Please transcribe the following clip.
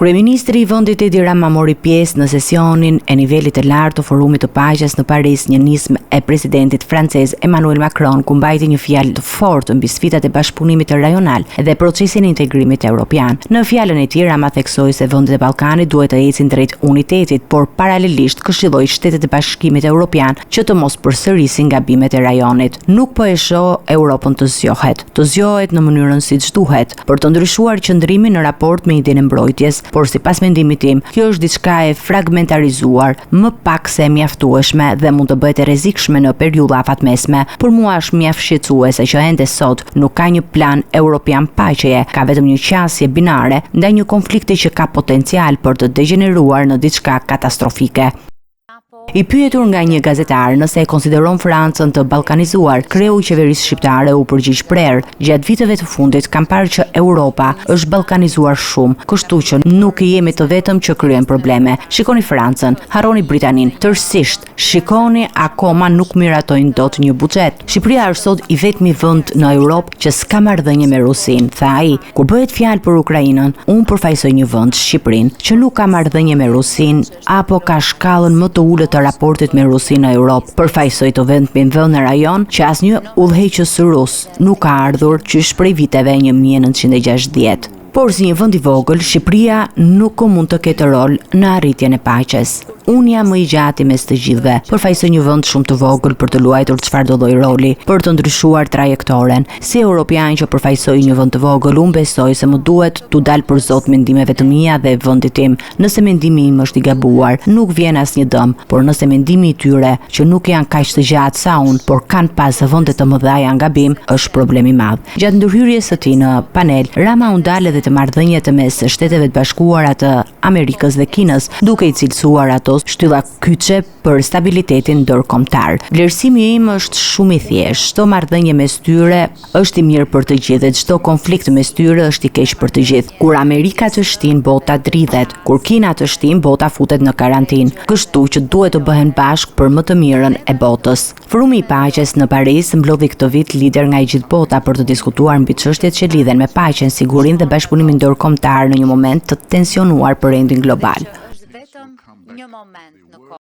Kryeministri i vendit Edi Rama mori pjesë në sesionin e nivelit të lartë të forumit të paqes në Paris, një nismë e presidentit francez Emmanuel Macron, ku mbajti një fjalë të fortë mbi sfidat e bashkëpunimit rajonal dhe procesin e integrimit evropian. Në fjalën e tij, Rama theksoi se vendet e Ballkanit duhet të ecin drejt unitetit, por paralelisht këshilloi shtetet e Bashkimit Evropian që të mos përsërisin gabimet e rajonit. Nuk po e shoh Europën të zgjohet në mënyrën siç duhet, për të ndryshuar qëndrimin në raport me idenë e mbrojtjes. Por sipas mendimit tim, kjo është diçka e fragmentarizuar, më pak se e mjaftueshme dhe mund të bëhet e rrezikshme në periudha afatmesme. Por mua është mjaft shqetësuese që ende sot nuk ka një plan evropian paqeje, ka vetëm një qasje binare ndaj një konflikti që ka potencial për të degeneruar në diçka katastrofike. I pyetur nga një gazetar nëse e konsideron Francën të ballkanizuar, kreu i qeverisë shqiptare u përgjigj prerë: gjatë viteve të fundit kam parë që Europa është ballkanizuar shumë, kështu që nuk jemi të vetëm që kryejmë probleme. Shikoni Francën, harroni Britaninë, tërësisht shikoni akoma nuk miratojnë dot një buxhet. Shqipëria është sot i vetmi vend në Europë që s'ka marrëdhënie me Rusinë, tha ai. Kur bëhet fjalë për Ukrainën, unë përfaqësoj një vend, Shqipërinë, që nuk ka marrëdhënie me Rusinë apo ka shkallën më të ulët të raportit me Rusinë në Europë. Përfaqësoj të vend në rajon që asnjë udhëheqës rus nuk ka ardhur qysh prej viteve 1960. Por si një vend i vogël, Shqipëria nuk mund të ketë rol në arritjen e paqes. Unë jam më i gjati mes të gjithëve. Përfaqësoj një vend shumë të vogël për të luajtur çfarëdo lloj roli, për të ndryshuar trajektoren. Si europian që përfaqësoj një vend të vogël, unë besoj se më duhet t'u dal për zot mendimeve të mia dhe vendit tim. Nëse mendimi im është i gabuar, nuk vjen asnjë dëm, por nëse mendimi i tyre që nuk janë kaq të gjatë sa unë, por kanë pas vende të mëdha janë gabim, është problem i madh. Gjatë ndërhyrjes së tij në panel, Rama u ndal edhe të marrëdhëniet mes Shteteve të Bashkuara të Amerikës dhe Kinës, duke i cilësuar ato shtylla kyçe për stabilitetin ndërkombëtar. Vlerësimi im është shumë i thjeshtë. Çdo marrëdhënie mes tyre është i mirë për të gjithë, dhe çdo konflikt mes tyre është i keq për të gjithë. Kur Amerika të shtin, bota dridhet. Kur Kina të shtin, bota futet në karantinë. Kështu që duhet të bëhen bashkë për më të mirën e botës. Forumi i paqes në Paris mblodhi këtë vit lider nga i gjithë bota për të diskutuar mbi çështjet që lidhen me paqen, sigurinë dhe bashkëpunimin ndërkombëtar në një moment të tensionuar për rendin global.